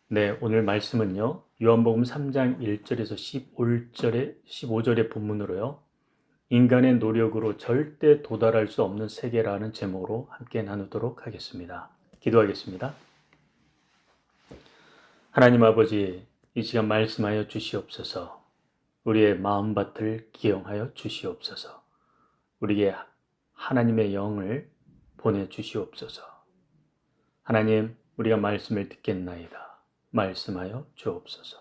네, 오늘 말씀은요. 요한복음 3장 1절에서 15절의 본문으로요. 인간의 노력으로 절대 도달할 수 없는 세계라는 제목으로 함께 나누도록 하겠습니다. 기도하겠습니다. 하나님 아버지, 이 시간 말씀하여 주시옵소서. 우리의 마음밭을 기용하여 주시옵소서. 우리에게 하나님의 영을 보내주시옵소서. 하나님, 우리가 말씀을 듣겠나이다. 말씀하여 주옵소서.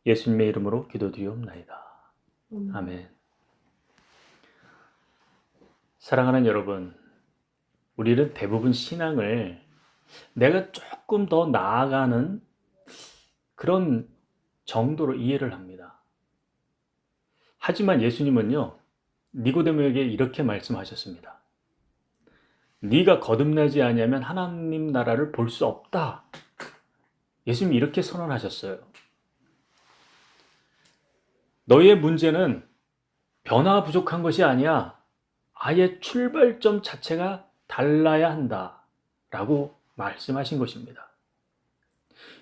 예수님의 이름으로 기도드리옵나이다. 아멘. 사랑하는 여러분, 우리는 대부분 신앙을 내가 조금 더 나아가는 그런 정도로 이해를 합니다. 하지만 예수님은요, 니고데모에게 이렇게 말씀하셨습니다. 네가 거듭나지 아니하면 하나님 나라를 볼 수 없다. 예수님이 이렇게 선언하셨어요. 너희의 문제는 변화 부족한 것이 아니야. 아예 출발점 자체가 달라야 한다. 라고 말씀하신 것입니다.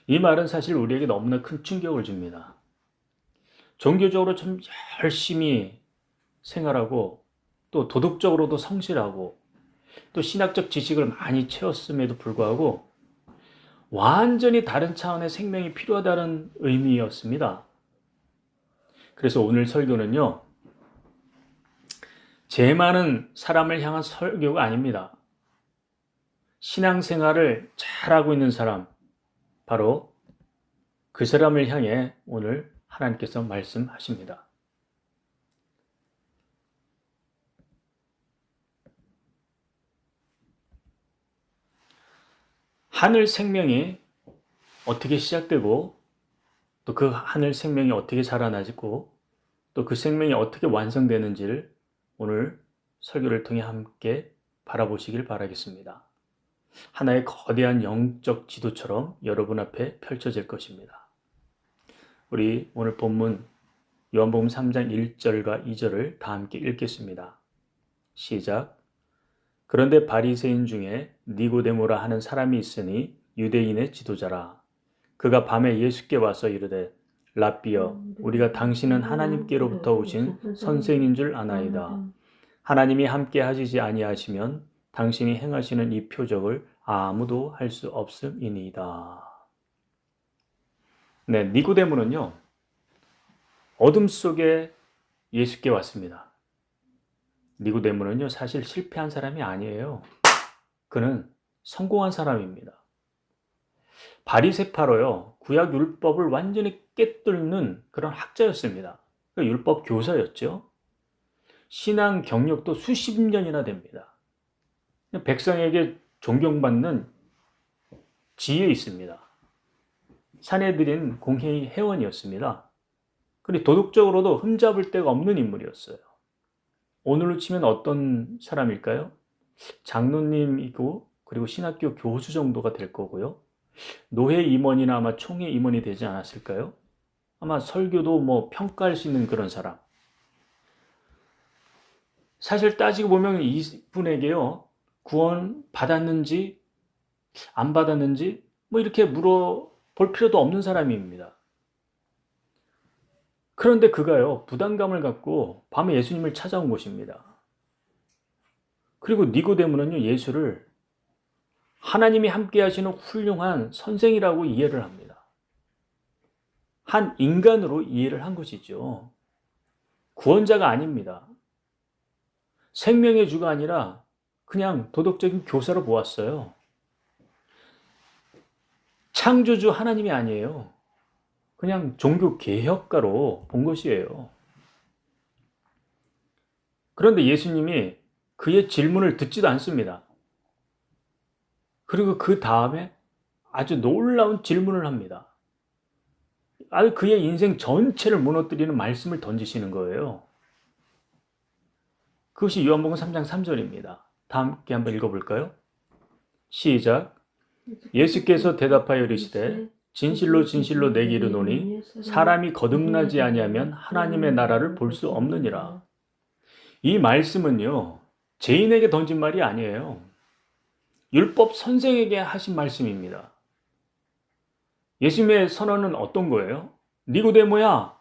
이 말은 사실 우리에게 너무나 큰 충격을 줍니다. 종교적으로 좀 열심히 생활하고 또 도덕적으로도 성실하고 또 신학적 지식을 많이 채웠음에도 불구하고 완전히 다른 차원의 생명이 필요하다는 의미였습니다. 그래서 오늘 설교는요, 죄 많은 사람을 향한 설교가 아닙니다. 신앙생활을 잘하고 있는 사람, 바로 그 사람을 향해 오늘 하나님께서 말씀하십니다. 하늘 생명이 어떻게 시작되고 또 그 하늘 생명이 어떻게 자라나지고 또 그 생명이 어떻게 완성되는지를 오늘 설교를 통해 함께 바라보시길 바라겠습니다. 하나의 거대한 영적 지도처럼 여러분 앞에 펼쳐질 것입니다. 우리 오늘 본문 요한복음 3장 1절과 2절을 다 함께 읽겠습니다. 시작. 그런데 바리새인 중에 니고데모라 하는 사람이 있으니 유대인의 지도자라. 그가 밤에 예수께 와서 이르되 라삐여, 우리가 당신은 하나님께로부터 오신 선생인 줄 아나이다. 하나님이 함께 하시지 아니하시면 당신이 행하시는 이 표적을 아무도 할 수 없음이니이다. 네, 니고데모는요, 어둠 속에 예수께 왔습니다. 니고데모는요, 사실 실패한 사람이 아니에요. 그는 성공한 사람입니다. 바리새파로요, 구약 율법을 완전히 깨뚫는 그런 학자였습니다. 그러니까 율법 교사였죠. 신앙 경력도 수십 년이나 됩니다. 백성에게 존경받는 지위에 있습니다. 사내들인 공회의 회원이었습니다. 그리고 도덕적으로도 흠잡을 데가 없는 인물이었어요. 오늘로 치면 어떤 사람일까요? 장로님이고 그리고 신학교 교수 정도가 될 거고요. 노회 임원이나 아마 총회 임원이 되지 않았을까요? 아마 설교도 평가할 수 있는 그런 사람. 사실 따지고 보면 이분에게요, 구원 받았는지 안 받았는지 이렇게 물어볼 필요도 없는 사람입니다. 그런데 그가요, 부담감을 갖고 밤에 예수님을 찾아온 것입니다. 그리고 니고데모는요, 예수를 하나님이 함께 하시는 훌륭한 선생이라고 이해를 합니다. 한 인간으로 이해를 한 것이죠. 구원자가 아닙니다. 생명의 주가 아니라 그냥 도덕적인 교사로 보았어요. 창조주 하나님이 아니에요. 그냥 종교 개혁가로 본 것이에요. 그런데 예수님이 그의 질문을 듣지도 않습니다. 그리고 그 다음에 아주 놀라운 질문을 합니다. 아주 그의 인생 전체를 무너뜨리는 말씀을 던지시는 거예요. 그것이 요한복음 3장 3절입니다. 다 함께 한번 읽어볼까요? 시작. 예수께서 대답하여 이르시되 진실로 진실로 내게 이르노니 사람이 거듭나지 아니하면 하나님의 나라를 볼 수 없느니라. 이 말씀은요, 죄인에게 던진 말이 아니에요. 율법 선생에게 하신 말씀입니다. 예수님의 선언은 어떤 거예요? 니고데모야,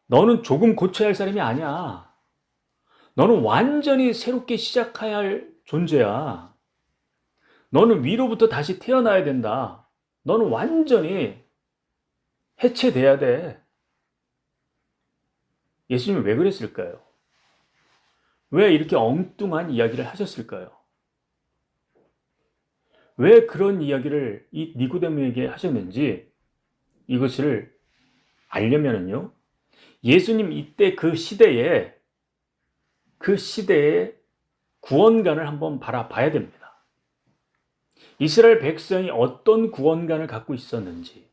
너는 조금 고쳐야 할 사람이 아니야. 너는 완전히 새롭게 시작해야 할 존재야. 너는 위로부터 다시 태어나야 된다. 너는 완전히 해체돼야 돼. 예수님은 왜 그랬을까요? 왜 이렇게 엉뚱한 이야기를 하셨을까요? 왜 그런 이야기를 이 니고데모에게 하셨는지 이것을 알려면은요, 예수님 이때 그 시대의 구원관을 한번 바라봐야 됩니다. 이스라엘 백성이 어떤 구원관을 갖고 있었는지,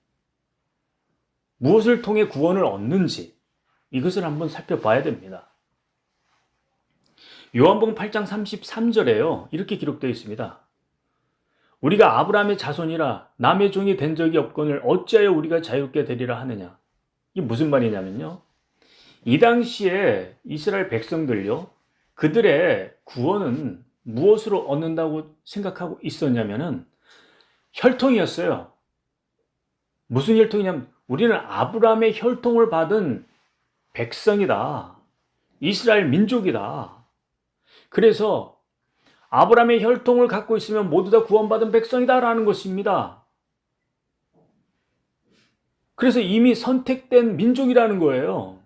무엇을 통해 구원을 얻는지 이것을 한번 살펴봐야 됩니다. 요한복음 8장 33절에요. 이렇게 기록되어 있습니다. 우리가 아브라함의 자손이라 남의 종이 된 적이 없거늘 어찌하여 우리가 자유롭게 되리라 하느냐. 이게 무슨 말이냐면요, 이 당시에 이스라엘 백성들요, 그들의 구원은 무엇으로 얻는다고 생각하고 있었냐면은 혈통이었어요. 무슨 혈통이냐면 우리는 아브라함의 혈통을 받은 백성이다. 이스라엘 민족이다. 그래서 아브라함의 혈통을 갖고 있으면 모두 다 구원받은 백성이다라는 것입니다. 그래서 이미 선택된 민족이라는 거예요.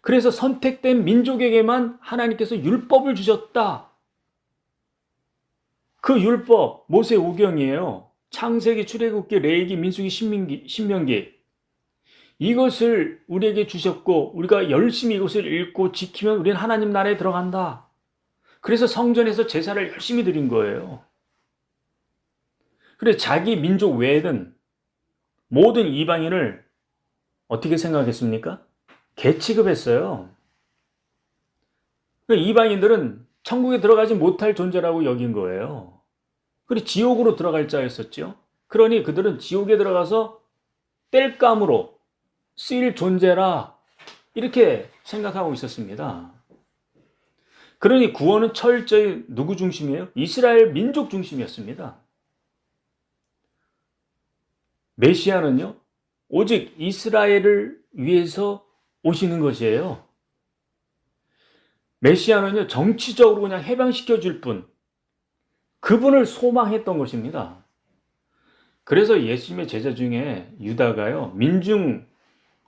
그래서 선택된 민족에게만 하나님께서 율법을 주셨다. 그 율법, 모세오경이에요. 창세기, 출애굽기, 레위기, 민수기, 신명기. 이것을 우리에게 주셨고 우리가 열심히 이것을 읽고 지키면 우리는 하나님 나라에 들어간다. 그래서 성전에서 제사를 열심히 드린 거예요. 그래서 자기 민족 외에는 모든 이방인을 어떻게 생각했습니까? 개 취급했어요. 이방인들은 천국에 들어가지 못할 존재라고 여긴 거예요. 그리고 지옥으로 들어갈 자였었죠. 그러니 그들은 지옥에 들어가서 땔감으로 쓰일 존재라 이렇게 생각하고 있었습니다. 그러니 구원은 철저히 누구 중심이에요? 이스라엘 민족 중심이었습니다. 메시아는요, 오직 이스라엘을 위해서 오시는 것이에요. 메시아는요, 정치적으로 그냥 해방시켜 줄 뿐, 그분을 소망했던 것입니다. 그래서 예수님의 제자 중에 유다가요, 민중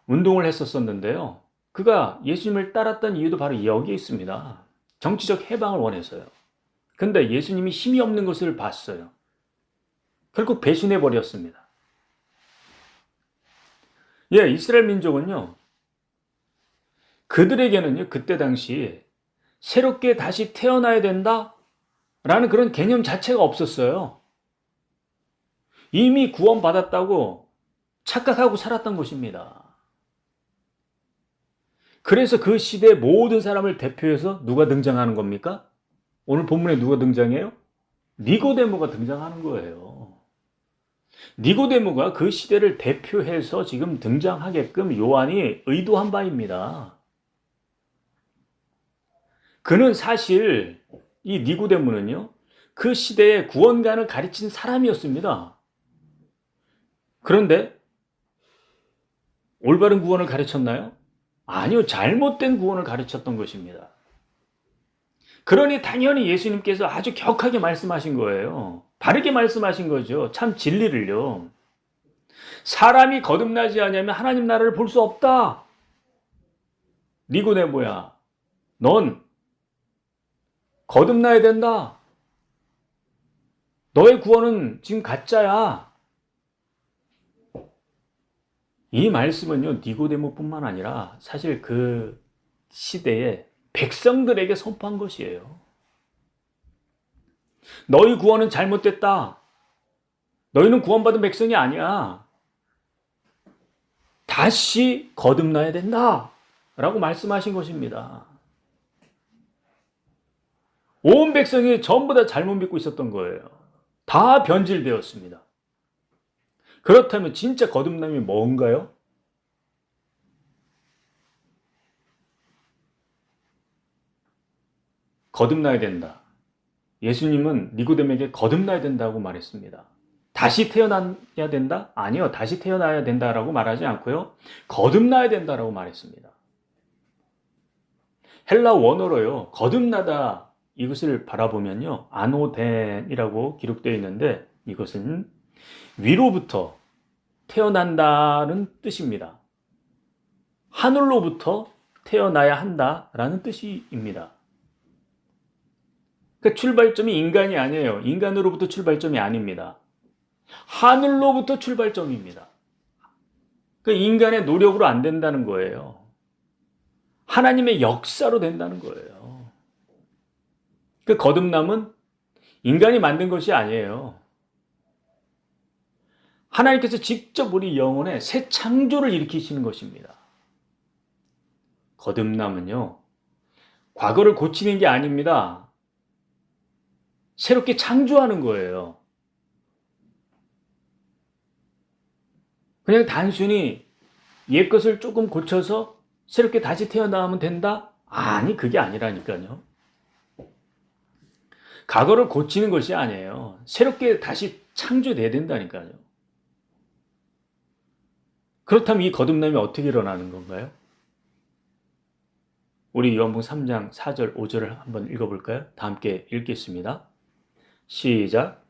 운동을 했었었는데요, 그가 예수님을 따랐던 이유도 바로 여기에 있습니다. 정치적 해방을 원해서요. 근데 예수님이 힘이 없는 것을 봤어요. 결국 배신해 버렸습니다. 이스라엘 민족은요, 그들에게는요, 그때 당시 새롭게 다시 태어나야 된다? 라는 그런 개념 자체가 없었어요. 이미 구원받았다고 착각하고 살았던 것입니다. 그래서 그 시대의 모든 사람을 대표해서 누가 등장하는 겁니까? 오늘 본문에 누가 등장해요? 니고데모가 등장하는 거예요. 니고데모가 그 시대를 대표해서 지금 등장하게끔 요한이 의도한 바입니다. 그는 사실 이 니고데모는요, 그 시대의 구원관을 가르친 사람이었습니다. 그런데 올바른 구원을 가르쳤나요? 아니요, 잘못된 구원을 가르쳤던 것입니다. 그러니 당연히 예수님께서 아주 격하게 말씀하신 거예요. 바르게 말씀하신 거죠. 참 진리를요. 사람이 거듭나지 않으면 하나님 나라를 볼 수 없다. 니고데모야, 넌 거듭나야 된다. 너의 구원은 지금 가짜야. 이 말씀은요, 니고데모뿐만 아니라 사실 그 시대의 백성들에게 선포한 것이에요. 너희 구원은 잘못됐다. 너희는 구원받은 백성이 아니야. 다시 거듭나야 된다. 라고 말씀하신 것입니다. 온 백성이 전부 다 잘못 믿고 있었던 거예요. 다 변질되었습니다. 그렇다면 진짜 거듭남이 뭔가요? 거듭나야 된다. 예수님은 니고데모에게 거듭나야 된다고 말했습니다. 다시 태어나야 된다? 아니요. 다시 태어나야 된다라고 말하지 않고요. 거듭나야 된다라고 말했습니다. 헬라 원어로요. 거듭나다 이것을 바라보면요. 아노덴이라고 기록되어 있는데 이것은 위로부터 태어난다는 뜻입니다. 하늘로부터 태어나야 한다라는 뜻입니다. 그러니까 출발점이 인간이 아니에요. 인간으로부터 출발점이 아닙니다. 하늘로부터 출발점입니다. 그 인간의 노력으로 안 된다는 거예요. 하나님의 역사로 된다는 거예요. 그 거듭남은 인간이 만든 것이 아니에요. 하나님께서 직접 우리 영혼에 새 창조를 일으키시는 것입니다. 거듭남은요, 과거를 고치는 게 아닙니다. 새롭게 창조하는 거예요. 그냥 단순히 옛 것을 조금 고쳐서 새롭게 다시 태어나면 된다? 아니, 그게 아니라니까요. 과거를 고치는 것이 아니에요. 새롭게 다시 창조돼야 된다니까요. 그렇다면 이 거듭남이 어떻게 일어나는 건가요? 우리 요한복음 3장 4절 5절을 한번 읽어볼까요? 다 함께 읽겠습니다. 시작.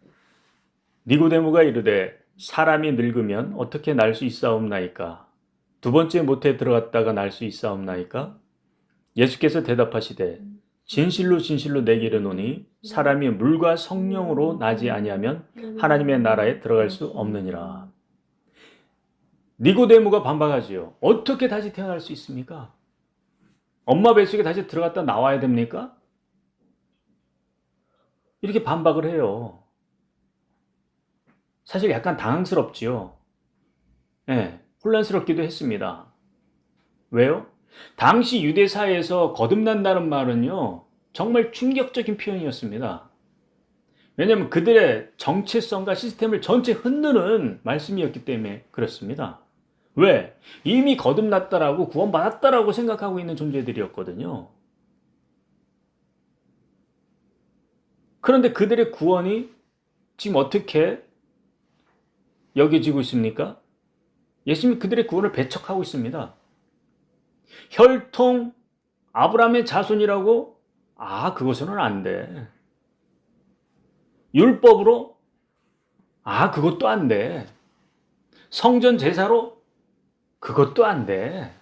니고데모가 이르되 사람이 늙으면 어떻게 날 수 있사옵나이까? 두 번째 모태에 들어갔다가 날 수 있사옵나이까? 예수께서 대답하시되 진실로 진실로 내게 이르노니 사람이 물과 성령으로 나지 아니하면 하나님의 나라에 들어갈 수 없느니라. 니고데모가 반박하지요. 어떻게 다시 태어날 수 있습니까? 엄마 뱃속에 다시 들어갔다 나와야 됩니까? 이렇게 반박을 해요. 사실 약간 당황스럽지요. 네, 혼란스럽기도 했습니다. 왜요? 당시 유대 사회에서 거듭난다는 말은요, 정말 충격적인 표현이었습니다. 왜냐하면 그들의 정체성과 시스템을 전체 흔드는 말씀이었기 때문에 그렇습니다. 왜? 이미 거듭났다라고 구원받았다라고 생각하고 있는 존재들이었거든요. 그런데 그들의 구원이 지금 어떻게 여겨지고 있습니까? 예수님이 그들의 구원을 배척하고 있습니다. 혈통 아브라함의 자손이라고? 그것은 안 돼. 율법으로? 그것도 안 돼. 성전 제사로? 그것도 안 돼.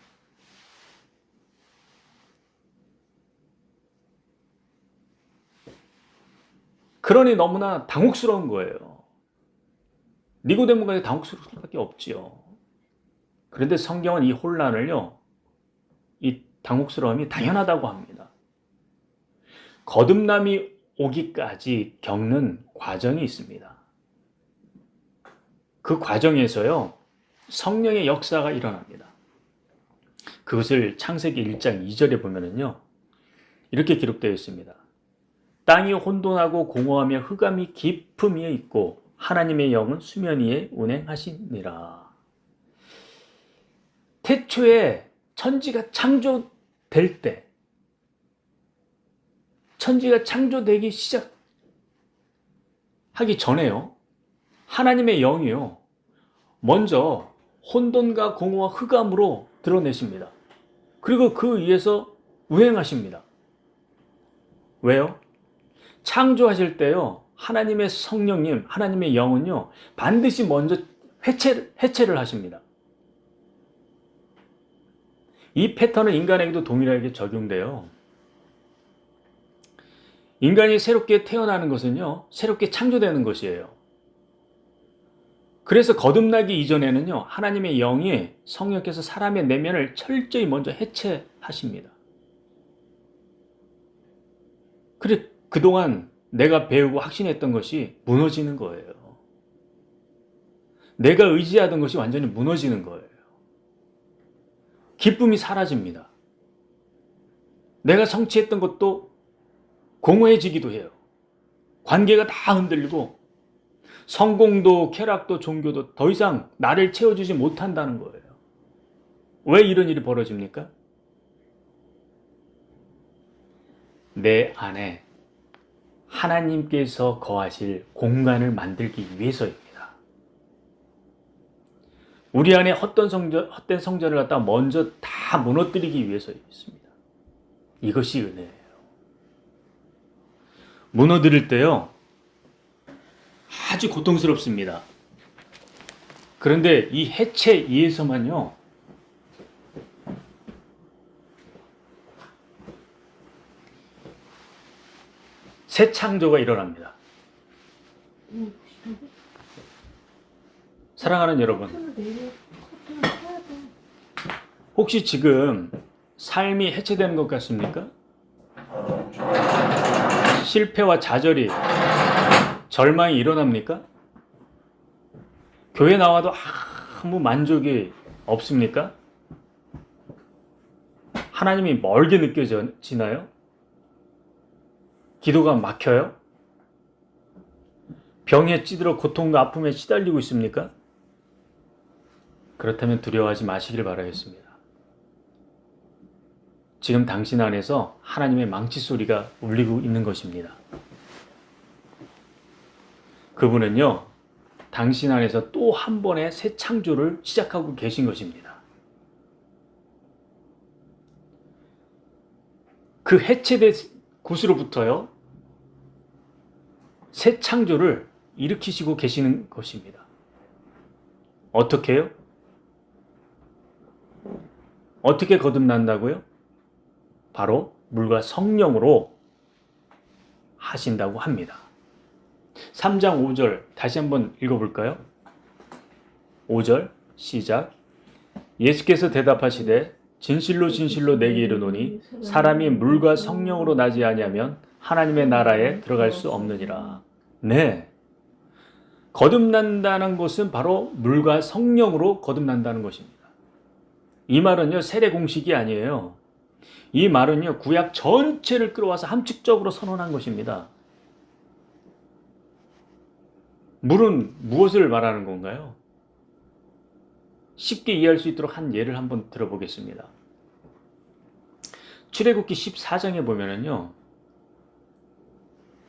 그러니 너무나 당혹스러운 거예요. 니고데모가 당혹스러울 수밖에 없지요. 그런데 성경은 이 혼란을요, 이 당혹스러움이 당연하다고 합니다. 거듭남이 오기까지 겪는 과정이 있습니다. 그 과정에서요, 성령의 역사가 일어납니다. 그것을 창세기 1장 2절에 보면은요, 이렇게 기록되어 있습니다. 땅이 혼돈하고 공허하며 흑암이 깊음 위에 있고 하나님의 영은 수면 위에 운행하시니라. 태초에 천지가 창조될 때, 천지가 창조되기 시작하기 전에요, 하나님의 영이요, 먼저 혼돈과 공허와 흑암으로 드러내십니다. 그리고 그 위에서 운행하십니다. 왜요? 창조하실 때요, 하나님의 성령님, 하나님의 영은요, 반드시 먼저 해체를 하십니다. 이 패턴은 인간에게도 동일하게 적용돼요. 인간이 새롭게 태어나는 것은요, 새롭게 창조되는 것이에요. 그래서 거듭나기 이전에는요, 하나님의 영이 성령께서 사람의 내면을 철저히 먼저 해체하십니다. 그래, 그동안 내가 배우고 확신했던 것이 무너지는 거예요. 내가 의지하던 것이 완전히 무너지는 거예요. 기쁨이 사라집니다. 내가 성취했던 것도 공허해지기도 해요. 관계가 다 흔들리고 성공도 쾌락도 종교도 더 이상 나를 채워주지 못한다는 거예요. 왜 이런 일이 벌어집니까? 내 안에 하나님께서 거하실 공간을 만들기 위해서입니다. 우리 안에 헛된 성전을 갖다 먼저 다 무너뜨리기 위해서 있습니다. 이것이 은혜예요. 무너뜨릴 때요, 아주 고통스럽습니다. 그런데 이 해체에서만요, 새 창조가 일어납니다. 사랑하는 여러분, 혹시 지금 삶이 해체되는 것 같습니까? 실패와 좌절이, 절망이 일어납니까? 교회 나와도 아무 만족이 없습니까? 하나님이 멀게 느껴지나요? 기도가 막혀요? 병에 찌들어 고통과 아픔에 시달리고 있습니까? 그렇다면 두려워하지 마시길 바라겠습니다. 지금 당신 안에서 하나님의 망치 소리가 울리고 있는 것입니다. 그분은요, 당신 안에서 또 한 번의 새 창조를 시작하고 계신 것입니다. 그 해체된 곳으로부터요, 새 창조를 일으키시고 계시는 것입니다. 어떻게 해요? 어떻게 거듭난다고요? 바로 물과 성령으로 하신다고 합니다. 3장 5절 다시 한번 읽어볼까요? 5절 시작. 예수께서 대답하시되 진실로 진실로 내게 이르노니 사람이 물과 성령으로 나지 아니하면 하나님의 나라에 들어갈 수 없느니라. 네, 거듭난다는 것은 바로 물과 성령으로 거듭난다는 것입니다. 이 말은요, 세례 공식이 아니에요. 이 말은요, 구약 전체를 끌어와서 함축적으로 선언한 것입니다. 물은 무엇을 말하는 건가요? 쉽게 이해할 수 있도록 한 예를 한번 들어보겠습니다. 출애굽기 14장에 보면은요,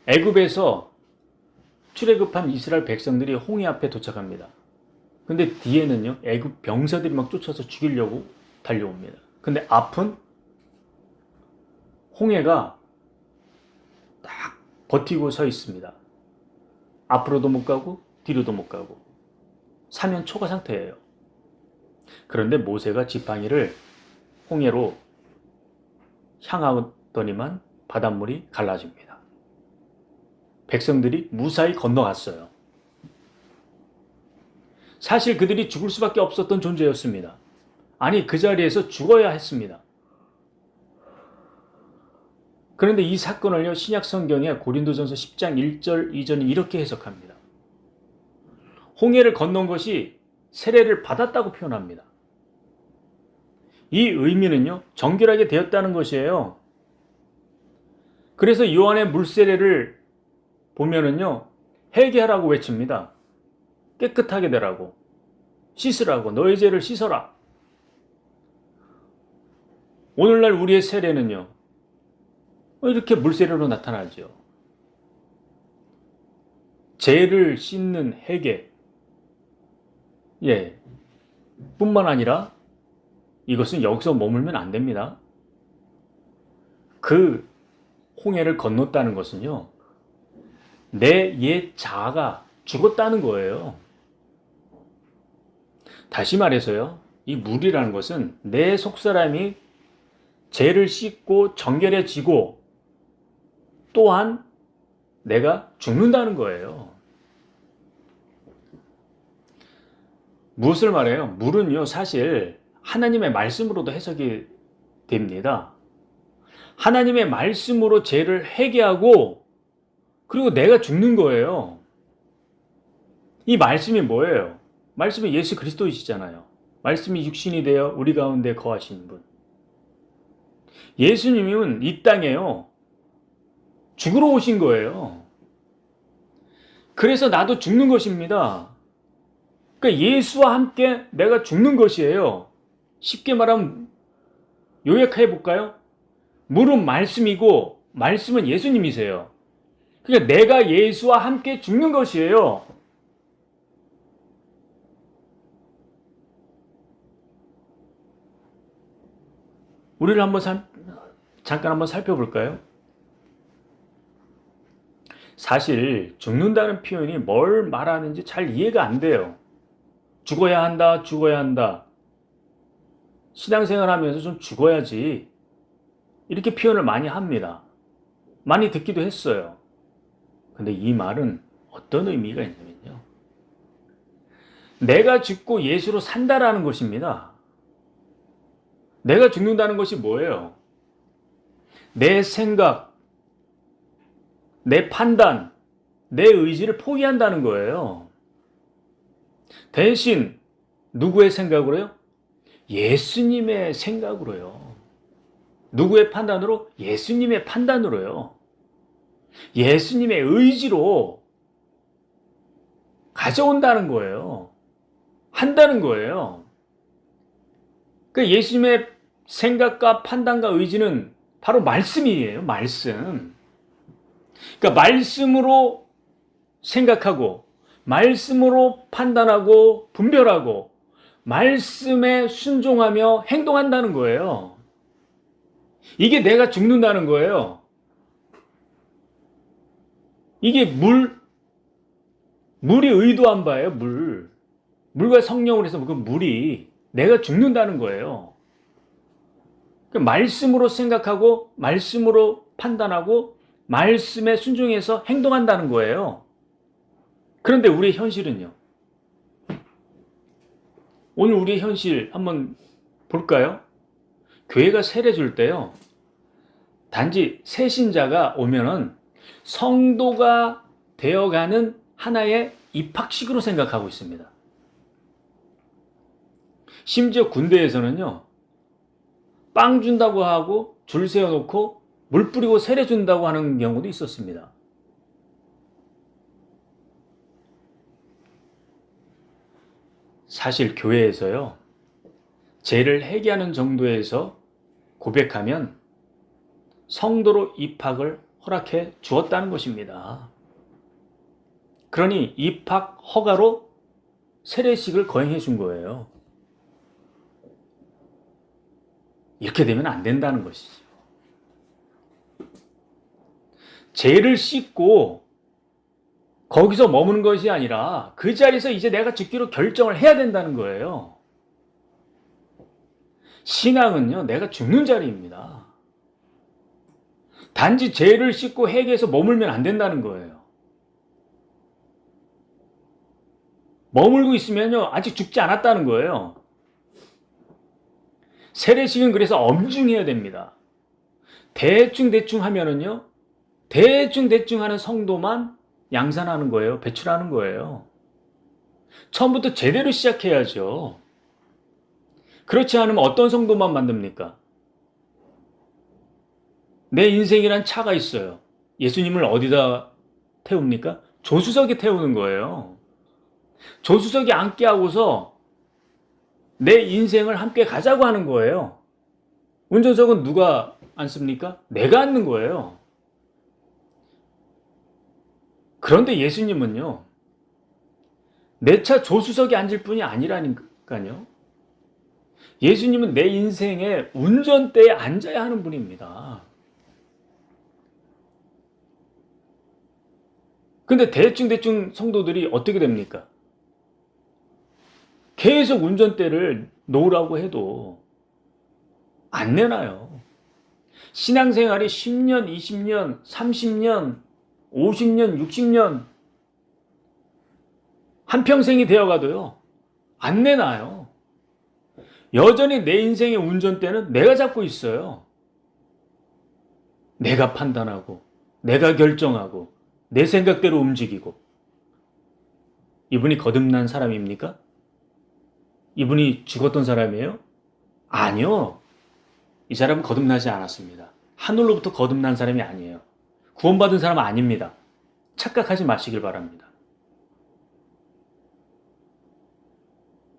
애굽에서 출애굽한 이스라엘 백성들이 홍해 앞에 도착합니다. 근데 뒤에는요, 애굽 병사들이 막 쫓아서 죽이려고 달려옵니다. 근데 앞은 홍해가 딱 버티고 서 있습니다. 앞으로도 못 가고 뒤로도 못 가고 사면 초가 상태예요. 그런데 모세가 지팡이를 홍해로 향하더니만 바닷물이 갈라집니다. 백성들이 무사히 건너갔어요. 사실 그들이 죽을 수밖에 없었던 존재였습니다. 아니, 그 자리에서 죽어야 했습니다. 그런데 이 사건을요, 신약 성경에 고린도전서 10장 1절 2절이 이렇게 해석합니다. 홍해를 건넌 것이 세례를 받았다고 표현합니다. 이 의미는요, 정결하게 되었다는 것이에요. 그래서 요한의 물세례를 보면은요, 회개하라고 외칩니다. 깨끗하게 되라고, 씻으라고, 너의 죄를 씻어라. 오늘날 우리의 세례는요, 이렇게 물세례로 나타나죠. 죄를 씻는 회개, 뿐만 아니라 이것은 여기서 머물면 안 됩니다. 그 홍해를 건넜다는 것은요, 내 옛 자아가 죽었다는 거예요. 다시 말해서요, 이 물이라는 것은 내 속사람이 죄를 씻고 정결해지고 또한 내가 죽는다는 거예요. 무엇을 말해요? 물은요, 사실 하나님의 말씀으로도 해석이 됩니다. 하나님의 말씀으로 죄를 회개하고 그리고 내가 죽는 거예요. 이 말씀이 뭐예요? 말씀이 예수 그리스도이시잖아요. 말씀이 육신이 되어 우리 가운데 거하신 분. 예수님은 이 땅에요, 죽으러 오신 거예요. 그래서 나도 죽는 것입니다. 그러니까 예수와 함께 내가 죽는 것이에요. 쉽게 말하면 요약해 볼까요? 물은 말씀이고 말씀은 예수님이세요. 그러니까 내가 예수와 함께 죽는 것이에요. 우리를 잠깐 한번 살펴볼까요? 사실 죽는다는 표현이 뭘 말하는지 잘 이해가 안 돼요. 죽어야 한다, 죽어야 한다. 신앙생활 하면서 좀 죽어야지. 이렇게 표현을 많이 합니다. 많이 듣기도 했어요. 근데 이 말은 어떤 의미가 있냐면요. 내가 죽고 예수로 산다라는 것입니다. 내가 죽는다는 것이 뭐예요? 내 생각, 내 판단, 내 의지를 포기한다는 거예요. 대신 누구의 생각으로요? 예수님의 생각으로요. 누구의 판단으로? 예수님의 판단으로요. 예수님의 의지로 가져온다는 거예요. 한다는 거예요. 그 예수님의 생각과 판단과 의지는 바로 말씀이에요. 말씀. 그러니까 말씀으로 생각하고 말씀으로 판단하고 분별하고 말씀에 순종하며 행동한다는 거예요. 이게 내가 죽는다는 거예요. 이게 물이 의도한 바예요. 물과 성령으로 해서 그 물이 내가 죽는다는 거예요. 말씀으로 생각하고 말씀으로 판단하고 말씀에 순종해서 행동한다는 거예요. 그런데 우리의 현실은요? 오늘 우리의 현실 한번 볼까요? 교회가 세례 줄 때요. 단지 새신자가 오면은 성도가 되어가는 하나의 입학식으로 생각하고 있습니다. 심지어 군대에서는요. 빵 준다고 하고 줄 세워놓고 물 뿌리고 세례 준다고 하는 경우도 있었습니다. 사실 교회에서요. 죄를 회개하는 정도에서 고백하면 성도로 입학을 허락해 주었다는 것입니다. 그러니 입학 허가로 세례식을 거행해 준 거예요. 이렇게 되면 안 된다는 것이죠. 죄를 씻고 거기서 머무는 것이 아니라 그 자리에서 이제 내가 죽기로 결정을 해야 된다는 거예요. 신앙은요, 내가 죽는 자리입니다. 단지 죄를 씻고 회개해서 머물면 안 된다는 거예요. 머물고 있으면요, 아직 죽지 않았다는 거예요. 세례식은 그래서 엄중해야 됩니다. 대충 하면은요, 대충 하는 성도만 양산하는 거예요. 배출하는 거예요. 처음부터 제대로 시작해야죠. 그렇지 않으면 어떤 성도만 만듭니까? 내 인생이란 차가 있어요. 예수님을 어디다 태웁니까? 조수석에 태우는 거예요. 조수석에 앉게 하고서 내 인생을 함께 가자고 하는 거예요. 운전석은 누가 앉습니까? 내가 앉는 거예요. 그런데 예수님은요, 내 차 조수석에 앉을 뿐이 아니라니까요. 예수님은 내 인생의 운전대에 앉아야 하는 분입니다. 근데 대충 성도들이 어떻게 됩니까? 계속 운전대를 놓으라고 해도 안 내놔요. 신앙생활이 10년, 20년, 30년, 50년, 60년, 한평생이 되어가도요, 안 내놔요. 여전히 내 인생의 운전대는 내가 잡고 있어요. 내가 판단하고, 내가 결정하고, 내 생각대로 움직이고. 이분이 거듭난 사람입니까? 이분이 죽었던 사람이에요? 아니요. 이 사람은 거듭나지 않았습니다. 하늘로부터 거듭난 사람이 아니에요. 구원받은 사람은 아닙니다. 착각하지 마시길 바랍니다.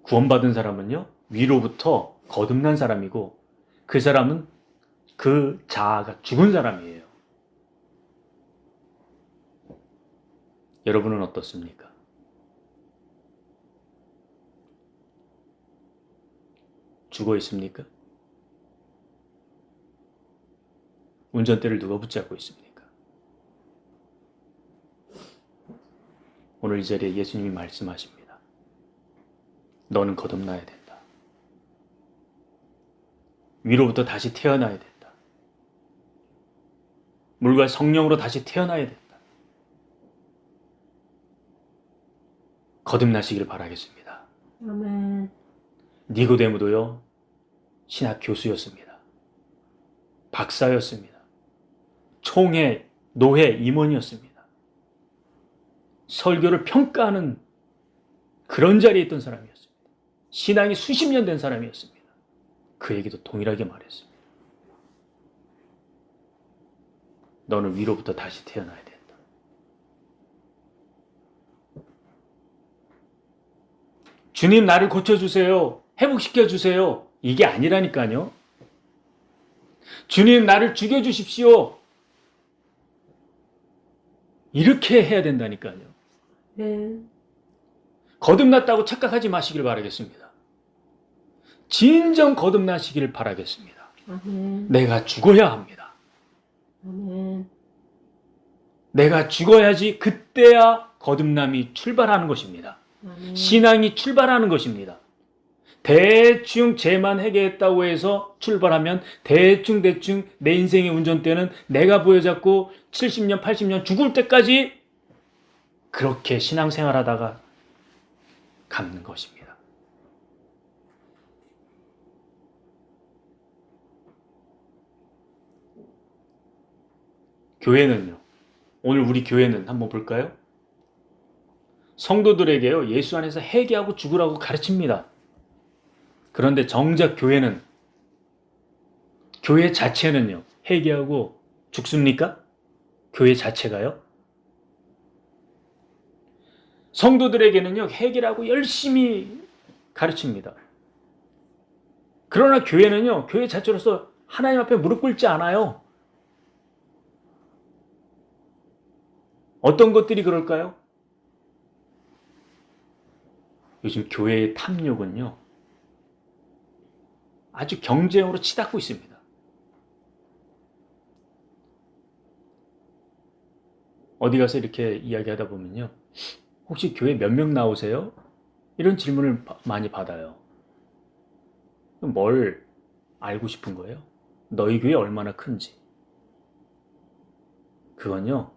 구원받은 사람은요, 위로부터 거듭난 사람이고, 그 사람은 그 자아가 죽은 사람이에요. 여러분은 어떻습니까? 죽어 있습니까? 운전대를 누가 붙잡고 있습니까? 오늘 이 자리에 예수님이 말씀하십니다. 너는 거듭나야 된다. 위로부터 다시 태어나야 된다. 물과 성령으로 다시 태어나야 된다. 거듭나시길 바라겠습니다. 아멘. 니고데모도요, 신학 교수였습니다. 박사였습니다. 총회, 노회 임원이었습니다. 설교를 평가하는 그런 자리에 있던 사람이었습니다. 신앙이 수십 년 된 사람이었습니다. 그에게도 동일하게 말했습니다. 너는 위로부터 다시 태어나야 된다. 주님 나를 고쳐주세요. 회복시켜주세요. 이게 아니라니까요. 주님 나를 죽여주십시오. 이렇게 해야 된다니까요. 네. 거듭났다고 착각하지 마시길 바라겠습니다. 진정 거듭나시길 바라겠습니다. 아멘. 내가 죽어야 합니다. 아멘. 내가 죽어야지 그때야 거듭남이 출발하는 것입니다. 아멘. 신앙이 출발하는 것입니다. 대충 죄만 해결했다고 해서 출발하면 대충 내 인생의 운전대는 내가 부여잡고 70년, 80년 죽을 때까지 그렇게 신앙생활하다가 갚는 것입니다. 교회는요. 오늘 우리 교회는 한번 볼까요? 성도들에게요. 예수 안에서 회개하고 죽으라고 가르칩니다. 그런데 정작 교회 자체는요. 회개하고 죽습니까? 교회 자체가요? 성도들에게는요. 회개라고 열심히 가르칩니다. 그러나 교회는요. 교회 자체로서 하나님 앞에 무릎 꿇지 않아요. 어떤 것들이 그럴까요? 요즘 교회의 탐욕은요. 아주 경쟁으로 치닫고 있습니다. 어디 가서 이렇게 이야기하다 보면요. 혹시 교회 몇 명 나오세요? 이런 질문을 많이 받아요. 뭘 알고 싶은 거예요? 너희 교회 얼마나 큰지. 그건요.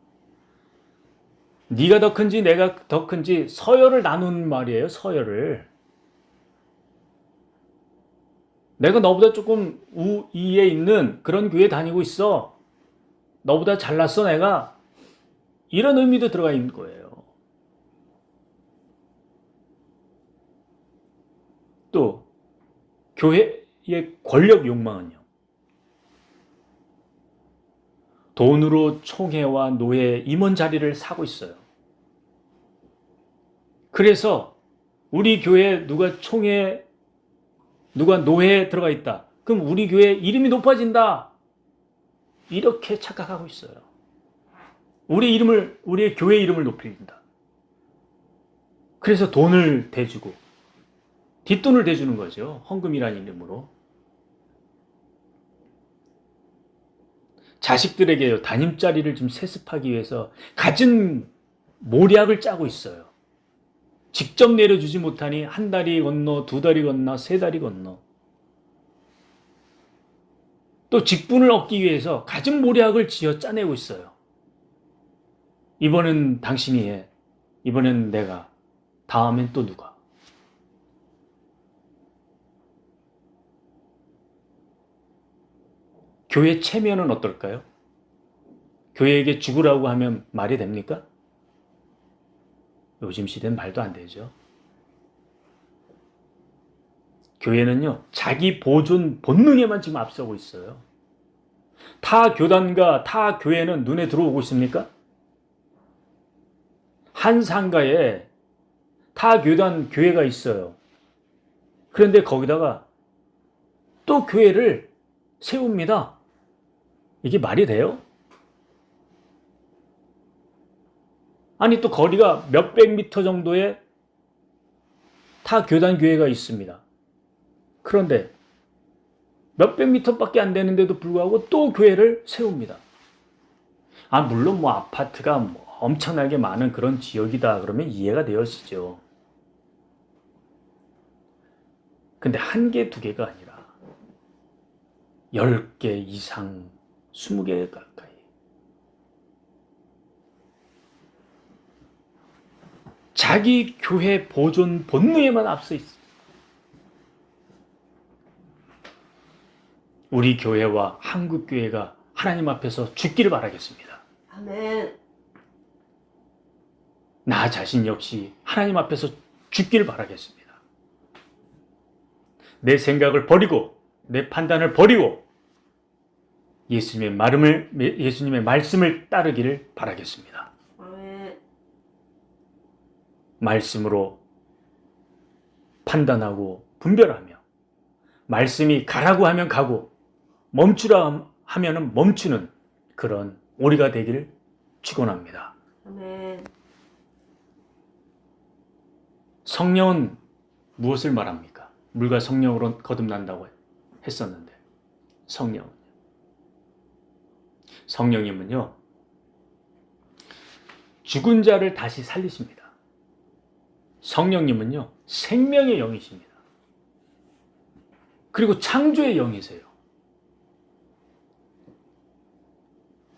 네가 더 큰지 내가 더 큰지 서열을 나누는 말이에요. 서열을. 내가 너보다 조금 우위에 있는 그런 교회 다니고 있어. 너보다 잘났어 내가. 이런 의미도 들어가 있는 거예요. 또 교회의 권력 욕망은요. 돈으로 총회와 노회 임원 자리를 사고 있어요. 그래서 우리 교회에 누가 총회, 누가 노회에 들어가 있다. 그럼 우리 교회 이름이 높아진다. 이렇게 착각하고 있어요. 우리의 교회 이름을 높인다. 그래서 돈을 대주고 뒷돈을 대주는 거죠. 헌금이라는 이름으로. 자식들에게요. 담임자리를 좀 세습하기 위해서 갖은 모략을 짜고 있어요. 직접 내려주지 못하니 한 다리 건너, 두 다리 건너, 세 다리 건너. 또 직분을 얻기 위해서 갖은 모략을 지어 짜내고 있어요. 이번엔 당신이 해. 이번엔 내가. 다음엔 또 누가. 교회 체면은 어떨까요? 교회에게 죽으라고 하면 말이 됩니까? 요즘 시대는 말도 안 되죠. 교회는요, 자기 보존 본능에만 지금 앞서고 있어요. 타 교단과 타 교회는 눈에 들어오고 있습니까? 한 상가에 타 교단 교회가 있어요. 그런데 거기다가 또 교회를 세웁니다. 이게 말이 돼요? 아니 또 거리가 몇백 미터 정도의 타 교단 교회가 있습니다. 그런데 몇백 미터밖에 안 되는데도 불구하고 또 교회를 세웁니다. 물론 뭐 아파트가 뭐 엄청나게 많은 그런 지역이다 그러면 이해가 되어지죠. 근데 한 개, 두 개가 아니라 10개 이상, 20개 가까이. 자기 교회 보존 본능에만 앞서 있어. 우리 교회와 한국 교회가 하나님 앞에서 죽기를 바라겠습니다. 아멘. 나 자신 역시 하나님 앞에서 죽기를 바라겠습니다. 내 생각을 버리고 내 판단을 버리고 예수님의 말씀을 따르기를 바라겠습니다. 아멘. 말씀으로 판단하고 분별하며 말씀이 가라고 하면 가고 멈추라 하면 멈추는 그런 우리가 되기를 축원합니다. 아멘. 성령은 무엇을 말합니까? 물과 성령으로 거듭난다고 했었는데 성령님은요 죽은 자를 다시 살리십니다. 성령님은요 생명의 영이십니다. 그리고 창조의 영이세요.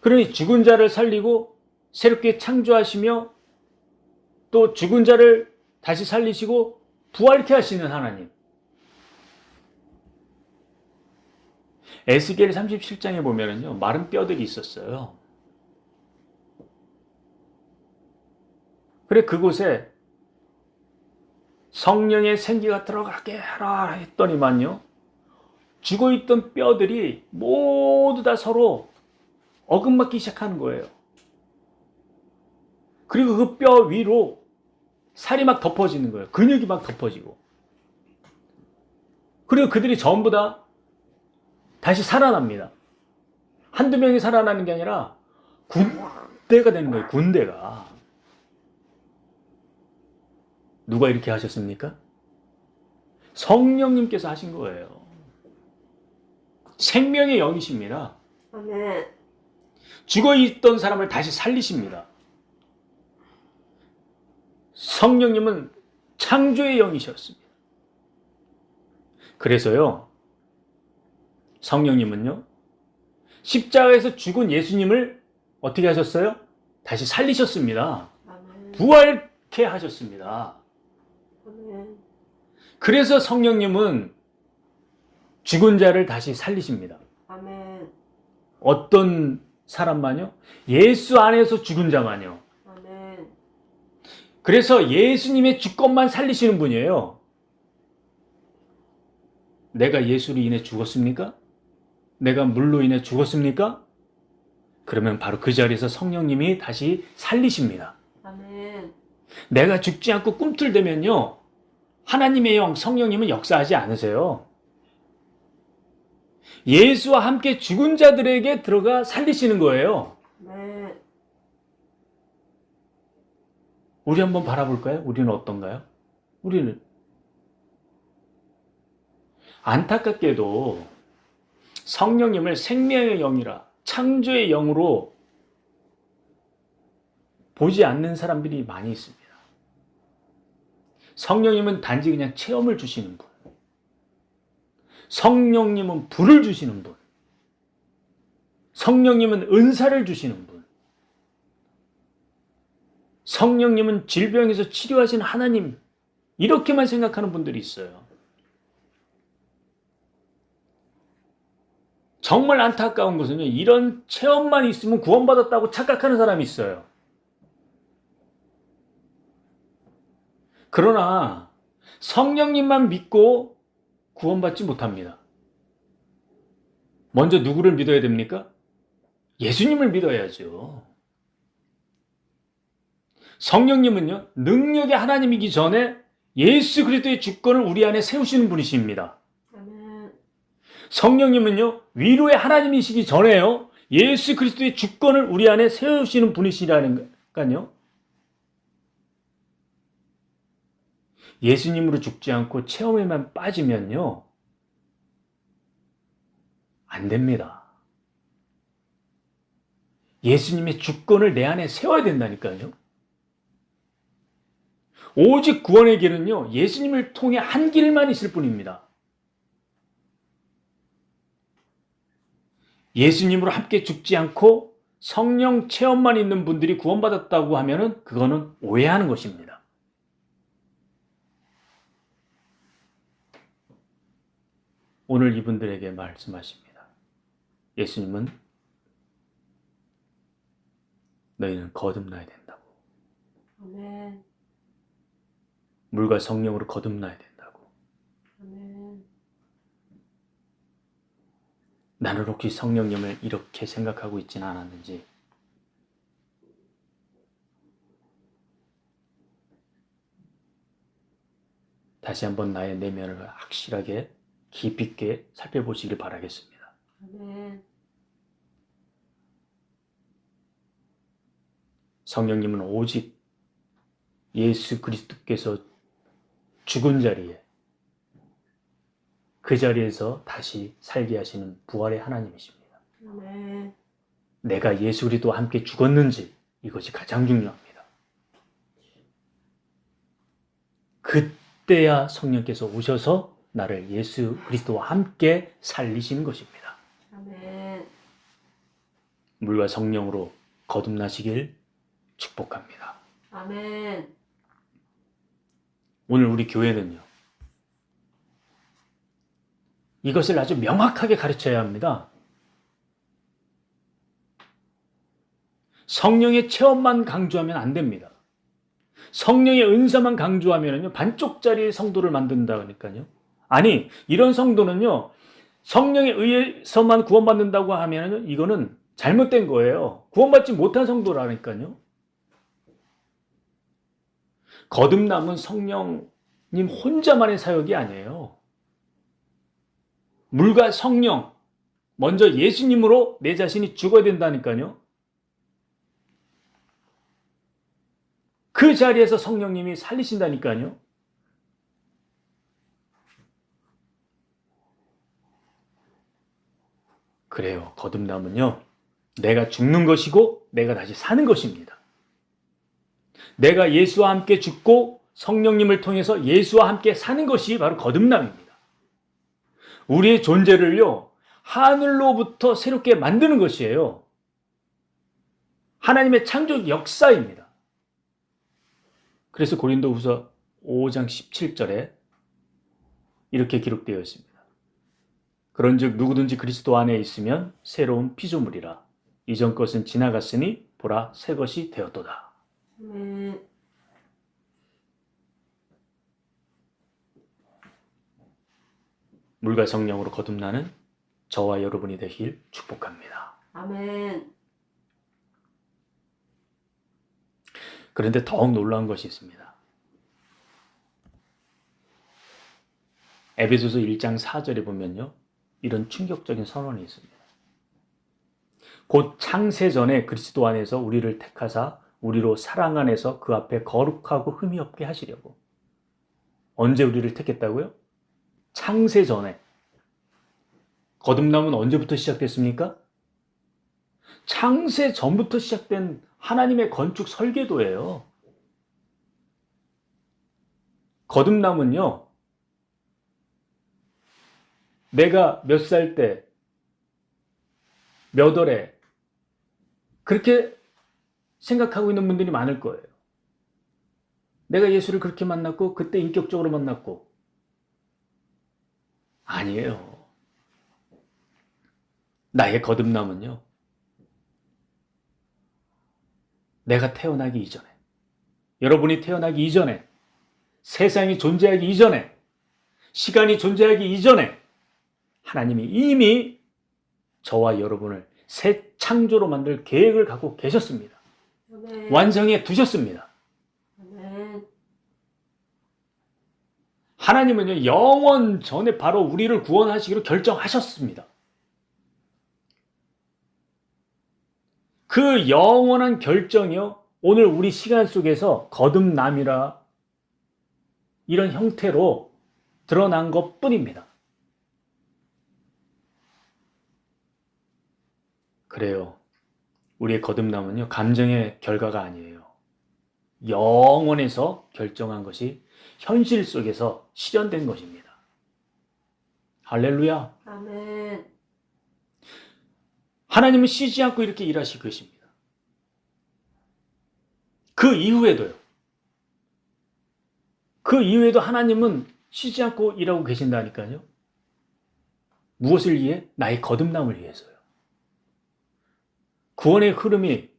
그러니 죽은 자를 살리고 새롭게 창조하시며 또 죽은 자를 다시 살리시고 부활케 하시는 하나님. 에스겔 37장에 보면은요, 마른 뼈들이 있었어요. 그래, 그곳에 성령의 생기가 들어가게 하라 했더니만요, 죽어있던 뼈들이 모두 다 서로 어긋맞기 시작하는 거예요. 그리고 그 뼈 위로 살이 막 덮어지는 거예요. 근육이 막 덮어지고. 그리고 그들이 전부 다 다시 살아납니다. 한두 명이 살아나는 게 아니라 군대가 되는 거예요. 군대가. 누가 이렇게 하셨습니까? 성령님께서 하신 거예요. 생명의 영이십니다. 아멘. 죽어있던 사람을 다시 살리십니다. 성령님은 창조의 영이셨습니다. 그래서요, 성령님은요, 십자가에서 죽은 예수님을 어떻게 하셨어요? 다시 살리셨습니다. 아멘. 부활케 하셨습니다. 아멘. 그래서 성령님은 죽은 자를 다시 살리십니다. 아멘. 어떤 사람만요? 예수 안에서 죽은 자만요. 아멘. 그래서 예수님의 주권만 살리시는 분이에요. 내가 예수로 인해 죽었습니까? 내가 물로 인해 죽었습니까? 그러면 바로 그 자리에서 성령님이 다시 살리십니다. 아멘. 내가 죽지 않고 꿈틀대면요, 하나님의 영, 성령님은 역사하지 않으세요. 예수와 함께 죽은 자들에게 들어가 살리시는 거예요. 네. 우리 한번 바라볼까요? 우리는 어떤가요? 우리는 안타깝게도 성령님을 생명의 영이라 창조의 영으로 보지 않는 사람들이 많이 있습니다. 성령님은 단지 그냥 체험을 주시는 분. 성령님은 불을 주시는 분. 성령님은 은사를 주시는 분. 성령님은 질병에서 치료하시는 하나님. 이렇게만 생각하는 분들이 있어요. 정말 안타까운 것은요, 이런 체험만 있으면 구원받았다고 착각하는 사람이 있어요. 그러나 성령님만 믿고 구원받지 못합니다. 먼저 누구를 믿어야 됩니까? 예수님을 믿어야죠. 성령님은요, 능력의 하나님이기 전에 예수 그리스도의 주권을 우리 안에 세우시는 분이십니다. 아멘. 성령님은요, 위로의 하나님이시기 전에요, 예수 그리스도의 주권을 우리 안에 세우시는 분이시라니까요. 예수님으로 죽지 않고 체험에만 빠지면요, 안 됩니다. 예수님의 주권을 내 안에 세워야 된다니까요. 오직 구원의 길은요, 예수님을 통해 한 길만 있을 뿐입니다. 예수님으로 함께 죽지 않고 성령 체험만 있는 분들이 구원받았다고 하면은 그거는 오해하는 것입니다. 오늘 이분들에게 말씀하십니다. 예수님은 너희는 거듭나야 된다고. 아멘. 물과 성령으로 거듭나야 된다고. 아멘. 나는 혹시 성령님을 이렇게 생각하고 있지는 않았는지, 다시 한번 나의 내면을 확실하게 깊이 있게 살펴보시길 바라겠습니다. 아멘. 성령님은 오직 예수 그리스도께서 죽은 자리에, 그 자리에서 다시 살게 하시는 부활의 하나님이십니다. 아멘. 내가 예수 그리스도와 함께 죽었는지, 이것이 가장 중요합니다. 그때야 성령께서 오셔서 나를 예수 그리스도와 함께 살리시는 것입니다. 아멘. 물과 성령으로 거듭나시길 축복합니다. 아멘. 오늘 우리 교회는요, 이것을 아주 명확하게 가르쳐야 합니다. 성령의 체험만 강조하면 안 됩니다. 성령의 은사만 강조하면요, 반쪽짜리 성도를 만든다니까요. 아니, 이런 성도는요, 성령에 의해서만 구원받는다고 하면요, 이거는 잘못된 거예요. 구원받지 못한 성도라니까요. 거듭남은 성령님 혼자만의 사역이 아니에요. 물과 성령, 먼저 예수님으로 내 자신이 죽어야 된다니까요. 그 자리에서 성령님이 살리신다니까요. 그래요. 거듭남은요, 내가 죽는 것이고 내가 다시 사는 것입니다. 내가 예수와 함께 죽고 성령님을 통해서 예수와 함께 사는 것이 바로 거듭남입니다. 우리의 존재를요, 하늘로부터 새롭게 만드는 것이에요. 하나님의 창조 역사입니다. 그래서 고린도후서 5장 17절에 이렇게 기록되어 있습니다. 그런즉 누구든지 그리스도 안에 있으면 새로운 피조물이라. 이전 것은 지나갔으니 보라 새 것이 되었도다. 아멘. 물과 성령으로 거듭나는 저와 여러분이 되길 축복합니다. 아멘. 그런데 더욱 놀라운 것이 있습니다. 에베소서 1장 4절에 보면요, 이런 충격적인 선언이 있습니다. 곧 창세 전에 그리스도 안에서 우리를 택하사 우리로 사랑 안에서 그 앞에 거룩하고 흠이 없게 하시려고. 언제 우리를 택했다고요? 창세 전에. 거듭남은 언제부터 시작됐습니까? 창세 전부터 시작된 하나님의 건축 설계도예요. 거듭남은요, 내가 몇 살 때, 몇 월에, 그렇게 생각하고 있는 분들이 많을 거예요. 내가 예수를 그렇게 만났고, 그때 인격적으로 만났고. 아니에요. 나의 거듭남은요, 내가 태어나기 이전에, 여러분이 태어나기 이전에, 세상이 존재하기 이전에, 시간이 존재하기 이전에 하나님이 이미 저와 여러분을 새 창조로 만들 계획을 갖고 계셨습니다. 아멘. 완성해 두셨습니다. 아멘. 하나님은요, 영원 전에 바로 우리를 구원하시기로 결정하셨습니다. 그 영원한 결정이요, 오늘 우리 시간 속에서 거듭남이라 이런 형태로 드러난 것 뿐입니다. 그래요. 우리의 거듭남은요, 감정의 결과가 아니에요. 영원에서 결정한 것이 현실 속에서 실현된 것입니다. 할렐루야. 아멘. 하나님은 쉬지 않고 이렇게 일하실 것입니다. 그 이후에도요. 그 이후에도 하나님은 쉬지 않고 일하고 계신다니까요. 무엇을 위해? 나의 거듭남을 위해서요. 구원의 흐름이,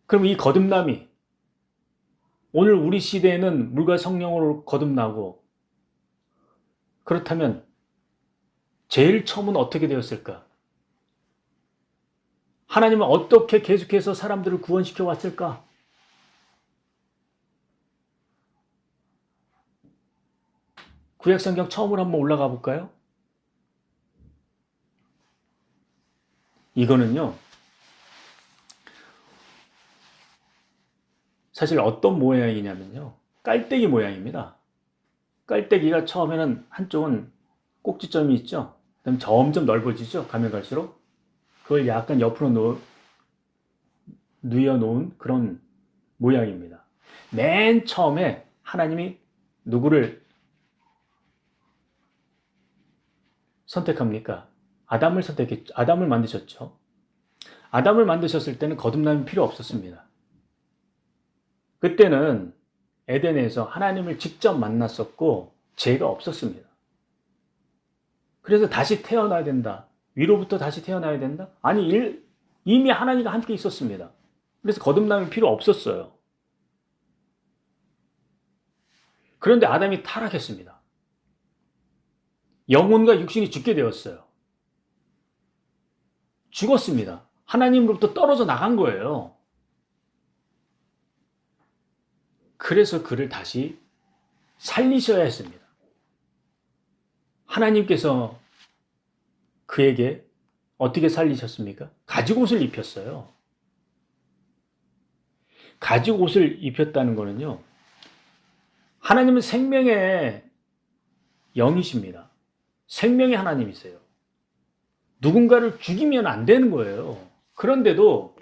그럼 이 거듭남이 오늘 우리 시대에는 물과 성령으로 거듭나고, 그렇다면 제일 처음은 어떻게 되었을까? 하나님은 어떻게 계속해서 사람들을 구원시켜 왔을까? 구약성경 처음으로 한번 올라가 볼까요? 이거는요, 사실 어떤 모양이냐면요, 깔때기 모양입니다. 깔때기가 처음에는 한쪽은 꼭지점이 있죠. 그다음 점점 넓어지죠. 가면 갈수록. 그걸 약간 옆으로 누여 놓은 그런 모양입니다. 맨 처음에 하나님이 누구를 선택합니까? 아담을 만드셨죠. 아담을 만드셨을 때는 거듭남이 필요 없었습니다. 그때는 에덴에서 하나님을 직접 만났었고 죄가 없었습니다. 그래서 다시 태어나야 된다. 위로부터 다시 태어나야 된다? 아니, 이미 하나님과 함께 있었습니다. 그래서 거듭남이 필요 없었어요. 그런데 아담이 타락했습니다. 영혼과 육신이 죽게 되었어요. 죽었습니다. 하나님으로부터 떨어져 나간 거예요. 그래서 그를 다시 살리셔야 했습니다. 하나님께서 그에게 어떻게 살리셨습니까? 가죽옷을 입혔어요. 가죽옷을 입혔다는 거는요, 하나님은 생명의 영이십니다. 생명의 하나님이세요. 누군가를 죽이면 안 되는 거예요. 그런데도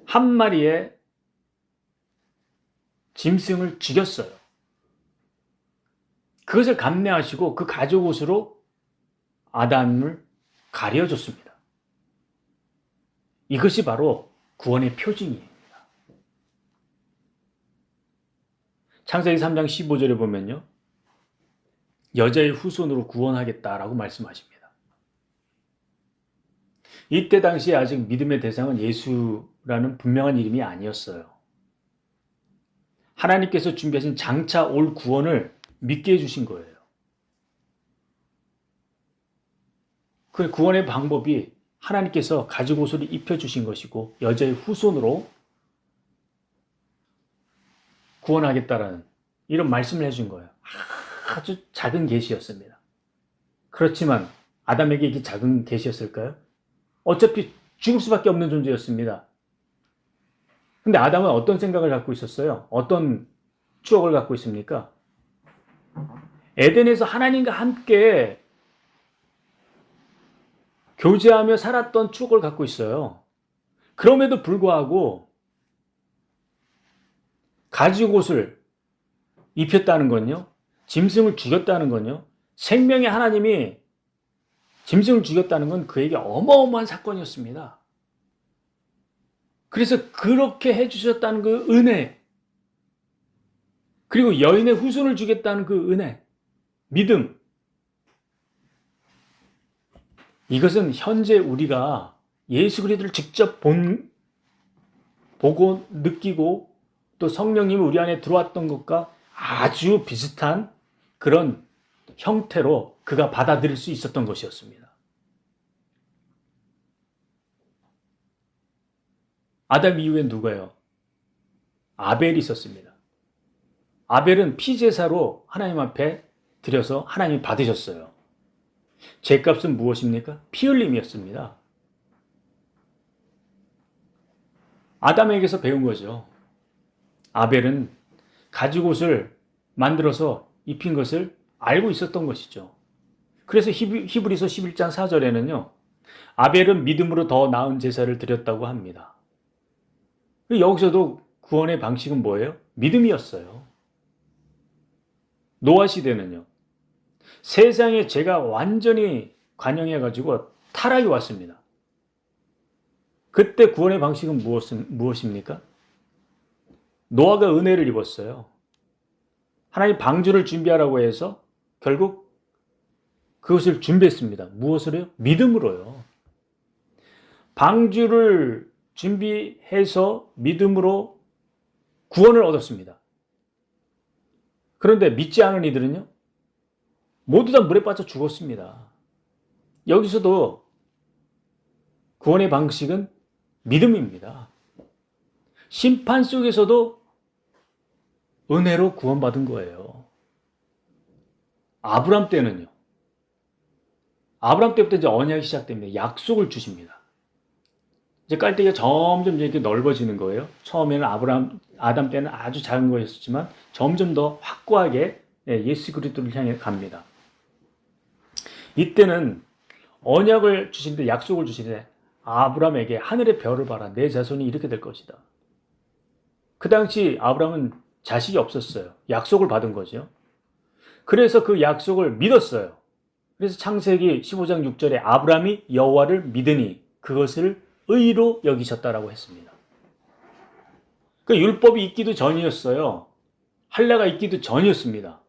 한 마리의 짐승을 죽였어요. 그것을 감내하시고 그 가죽옷으로 아담을 가려줬습니다. 이것이 바로 구원의 표징입니다. 창세기 3장 15절에 보면요, 여자의 후손으로 구원하겠다라고 말씀하십니다. 이때 당시에 아직 믿음의 대상은 예수라는 분명한 이름이 아니었어요. 하나님께서 준비하신 장차 올 구원을 믿게 해주신 거예요. 그 구원의 방법이 하나님께서 가죽옷을 입혀주신 것이고 여자의 후손으로 구원하겠다라는 이런 말씀을 해준 거예요. 아주 작은 계시였습니다. 그렇지만 아담에게 이게 작은 계시였을까요? 어차피 죽을 수밖에 없는 존재였습니다. 근데 아담은 어떤 생각을 갖고 있었어요? 어떤 추억을 갖고 있습니까? 에덴에서 하나님과 함께 교제하며 살았던 추억을 갖고 있어요. 그럼에도 불구하고 가죽옷을 입혔다는 건요, 짐승을 죽였다는 건요, 생명의 하나님이 짐승을 죽였다는 건 그에게 어마어마한 사건이었습니다. 그래서 그렇게 해주셨다는 그 은혜, 그리고 여인의 후손을 주겠다는 그 은혜, 믿음, 이것은 현재 우리가 예수 그리스도를 직접 보고 느끼고 또 성령님이 우리 안에 들어왔던 것과 아주 비슷한 그런 형태로 그가 받아들일 수 있었던 것이었습니다. 아담 이후엔 누가요? 아벨이 있었습니다. 아벨은 피제사로 하나님 앞에 드려서 하나님이 받으셨어요. 죄값은 무엇입니까? 피 흘림이었습니다. 아담에게서 배운 거죠. 아벨은 가죽옷을 만들어서 입힌 것을 알고 있었던 것이죠. 그래서 히브리서 11장 4절에는요. 아벨은 믿음으로 더 나은 제사를 드렸다고 합니다. 여기서도 구원의 방식은 뭐예요? 믿음이었어요. 노아 시대는요. 세상에 죄가 완전히 관영해가지고 타락이 왔습니다. 그때 구원의 방식은 무엇입니까? 노아가 은혜를 입었어요. 하나님 방주를 준비하라고 해서 결국 그것을 준비했습니다. 무엇으로요? 믿음으로요. 방주를 준비해서 믿음으로 구원을 얻었습니다. 그런데 믿지 않은 이들은요? 모두 다 물에 빠져 죽었습니다. 여기서도 구원의 방식은 믿음입니다. 심판 속에서도 은혜로 구원받은 거예요. 아브람 때는요. 아브람 때부터 이제 언약이 시작됩니다. 약속을 주십니다. 이제 깔때기가 점점 이렇게 넓어지는 거예요. 처음에는 아담 때는 아주 작은 거였지만 점점 더 확고하게 예수 그리스도를 향해 갑니다. 이때는 언약을 주시는데 약속을 주시는데 아브람에게 하늘의 별을 봐라. 내 자손이 이렇게 될 것이다. 그 당시 아브람은 자식이 없었어요. 약속을 받은 거죠. 그래서 그 약속을 믿었어요. 그래서 창세기 15장 6절에 아브람이 여호와를 믿으니 그것을 의로 여기셨다라고 했습니다. 그 율법이 있기도 전이었어요. 할례가 있기도 전이었습니다.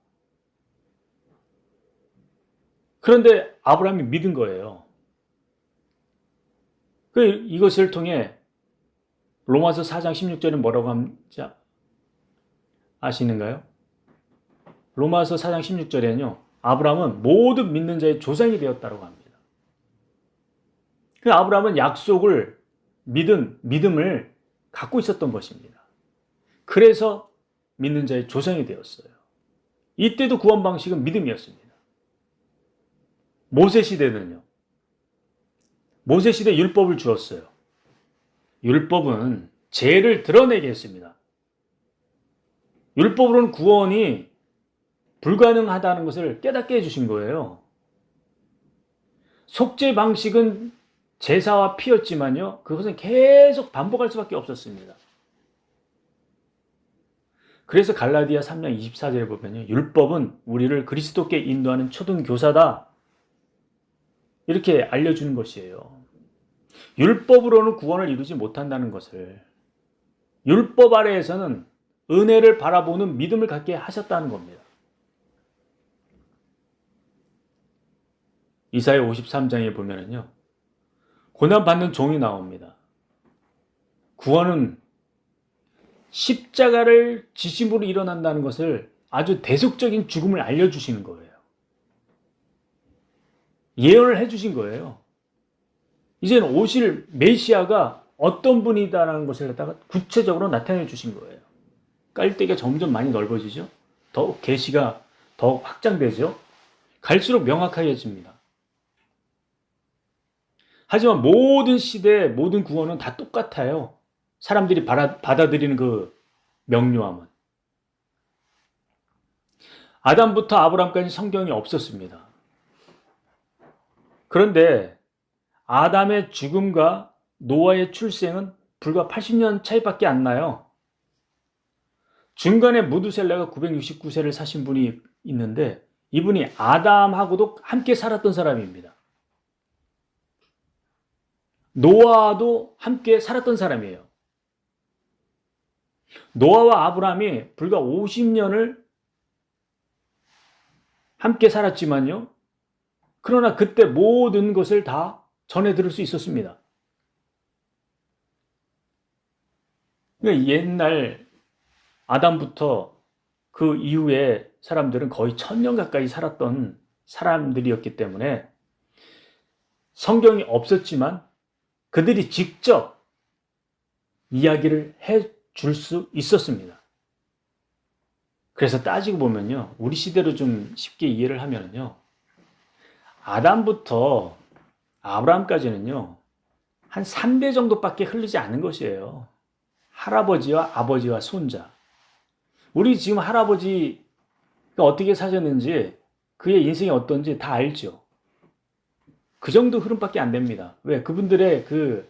그런데 아브람이 믿은 거예요. 이것을 통해 로마서 4장 16절에 뭐라고 하는지 아시는가요? 로마서 4장 16절에는요. 아브람은 모든 믿는 자의 조상이 되었다고 합니다. 그 아브람은 약속을 믿음을 갖고 있었던 것입니다. 그래서 믿는 자의 조상이 되었어요. 이때도 구원 방식은 믿음이었습니다. 모세 시대는요. 모세 시대 율법을 주었어요. 율법은 죄를 드러내게 했습니다. 율법으로는 구원이 불가능하다는 것을 깨닫게 해주신 거예요. 속죄 방식은 제사와 피였지만요. 그것은 계속 반복할 수밖에 없었습니다. 그래서 갈라디아 3장 24절에 보면요. 율법은 우리를 그리스도께 인도하는 초등교사다. 이렇게 알려주는 것이에요. 율법으로는 구원을 이루지 못한다는 것을 율법 아래에서는 은혜를 바라보는 믿음을 갖게 하셨다는 겁니다. 이사야 53장에 보면은요. 고난받는 종이 나옵니다. 구원은 십자가를 지심으로 일어난다는 것을 아주 대속적인 죽음을 알려주시는 거예요. 예언을 해주신 거예요. 이제는 오실 메시아가 어떤 분이다라는 것을 갖다가 구체적으로 나타내 주신 거예요. 깔때기가 점점 많이 넓어지죠. 더욱 계시가 더 확장되죠. 갈수록 명확해집니다. 하지만 모든 시대, 모든 구원은 다 똑같아요. 사람들이 받아들이는 그 명료함은. 아담부터 아브람까지 성경이 없었습니다. 그런데 아담의 죽음과 노아의 출생은 불과 80년 차이밖에 안 나요. 중간에 무두셀라가 969세를 사신 분이 있는데 이분이 아담하고도 함께 살았던 사람입니다. 노아도 함께 살았던 사람이에요. 노아와 아브람이 불과 50년을 함께 살았지만요. 그러나 그때 모든 것을 다 전해 들을 수 있었습니다. 그러니까 옛날 아담부터 그 이후에 사람들은 거의 1000년 가까이 살았던 사람들이었기 때문에 성경이 없었지만 그들이 직접 이야기를 해줄 수 있었습니다. 그래서 따지고 보면요. 우리 시대로 좀 쉽게 이해를 하면요. 아담부터 아브라함까지는요. 한 3대 정도밖에 흐르지 않은 것이에요. 할아버지와 아버지와 손자. 우리 지금 할아버지가 어떻게 사셨는지 그의 인생이 어떤지 다 알죠. 그 정도 흐름밖에 안 됩니다. 왜? 그분들의 그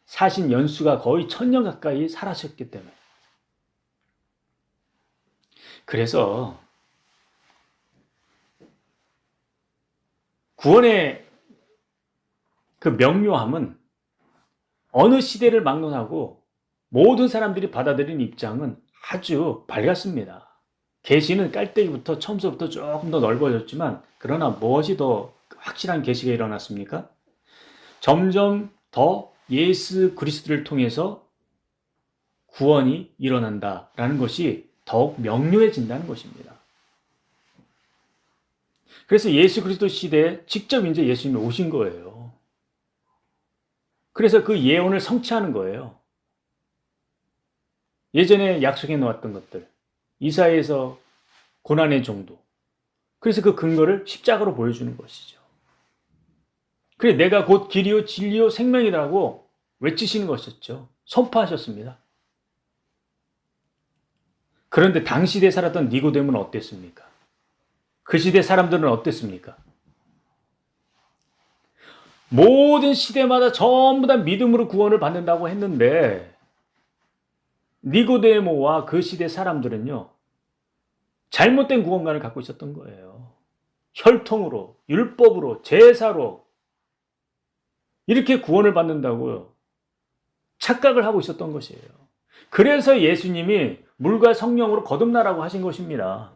사신 연수가 거의 1000년 가까이 살아셨기 때문에. 그래서 구원의 그 명료함은 어느 시대를 막론하고 모든 사람들이 받아들인 입장은 아주 밝았습니다. 계시는 깔때기부터 처음서부터 조금 더 넓어졌지만 그러나 무엇이 더 확실한 계시가 일어났습니까? 점점 더 예수 그리스도를 통해서 구원이 일어난다라는 것이 더욱 명료해진다는 것입니다. 그래서 예수 그리스도 시대에 직접 이제 예수님이 오신 거예요. 그래서 그 예언을 성취하는 거예요. 예전에 약속해 놓았던 것들, 이사야에서 고난의 정도. 그래서 그 근거를 십자가로 보여주는 것이죠. 그래 내가 곧 길이요 진리요 생명이라고 외치시는 것이었죠. 선포하셨습니다. 그런데 당시대에 살았던 니고데모는 어땠습니까? 그 시대 사람들은 어땠습니까? 모든 시대마다 전부 다 믿음으로 구원을 받는다고 했는데 니고데모와 그 시대 사람들은요. 잘못된 구원관을 갖고 있었던 거예요. 혈통으로, 율법으로, 제사로 이렇게 구원을 받는다고요. 착각을 하고 있었던 것이에요. 그래서 예수님이 물과 성령으로 거듭나라고 하신 것입니다.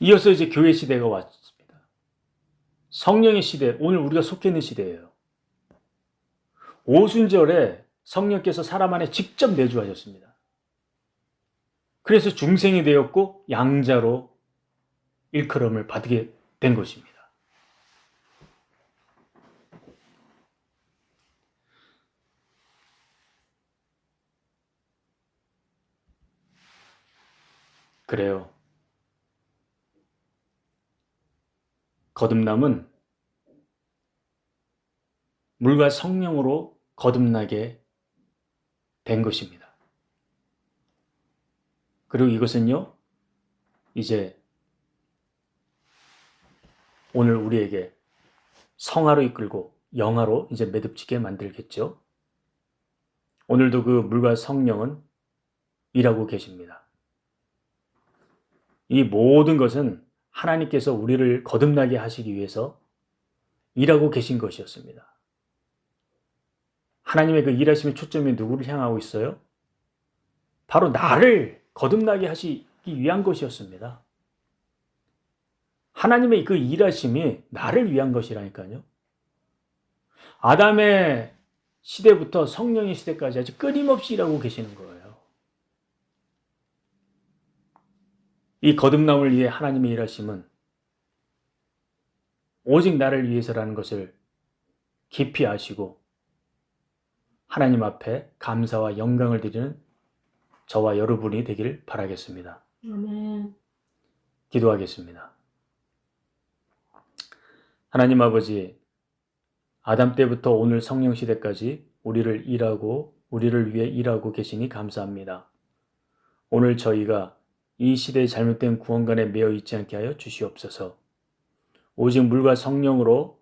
이어서 이제 교회 시대가 왔습니다. 성령의 시대, 오늘 우리가 속해 있는 시대예요. 오순절에 성령께서 사람 안에 직접 내주하셨습니다. 그래서 중생이 되었고 양자로 일컬음을 받게 된 것입니다. 그래요. 거듭남은 물과 성령으로 거듭나게 된 것입니다. 그리고 이것은요, 이제 오늘 우리에게 성화로 이끌고 영화로 이제 매듭지게 만들겠죠. 오늘도 그 물과 성령은 일하고 계십니다. 이 모든 것은 하나님께서 우리를 거듭나게 하시기 위해서 일하고 계신 것이었습니다. 하나님의 그 일하심의 초점이 누구를 향하고 있어요? 바로 나를 거듭나게 하시기 위한 것이었습니다. 하나님의 그 일하심이 나를 위한 것이라니까요. 아담의 시대부터 성령의 시대까지 아주 끊임없이 일하고 계시는 거예요. 이 거듭남을 위해 하나님의 일하심은 오직 나를 위해서라는 것을 깊이 아시고 하나님 앞에 감사와 영광을 드리는 저와 여러분이 되길 바라겠습니다. 아멘. 기도하겠습니다. 하나님 아버지, 아담 때부터 오늘 성령 시대까지 우리를 위해 일하고 계시니 감사합니다. 오늘 저희가 이 시대의 잘못된 구원관에 매여 있지 않게 하여 주시옵소서. 오직 물과 성령으로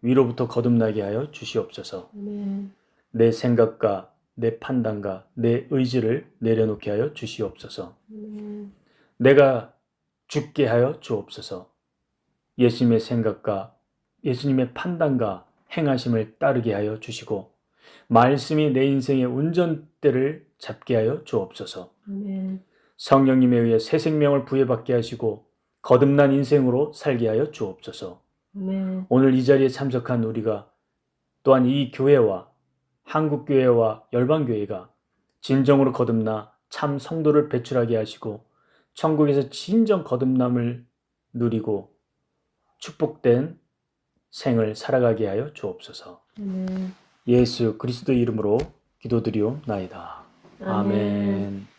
위로부터 거듭나게 하여 주시옵소서. 아멘. 내 생각과 내 판단과 내 의지를 내려놓게 하여 주시옵소서. 아멘. 내가 죽게 하여 주옵소서. 예수님의 생각과 예수님의 판단과 행하심을 따르게 하여 주시고 말씀이 내 인생의 운전대를 잡게 하여 주옵소서. 아멘. 성령님에 의해 새 생명을 부여받게 하시고 거듭난 인생으로 살게 하여 주옵소서. 아멘. 오늘 이 자리에 참석한 우리가 또한 이 교회와 한국교회와 열방교회가 진정으로 거듭나 참 성도를 배출하게 하시고 천국에서 진정 거듭남을 누리고 축복된 생을 살아가게 하여 주옵소서. 아멘. 예수 그리스도 이름으로 기도드리옵나이다. 아멘.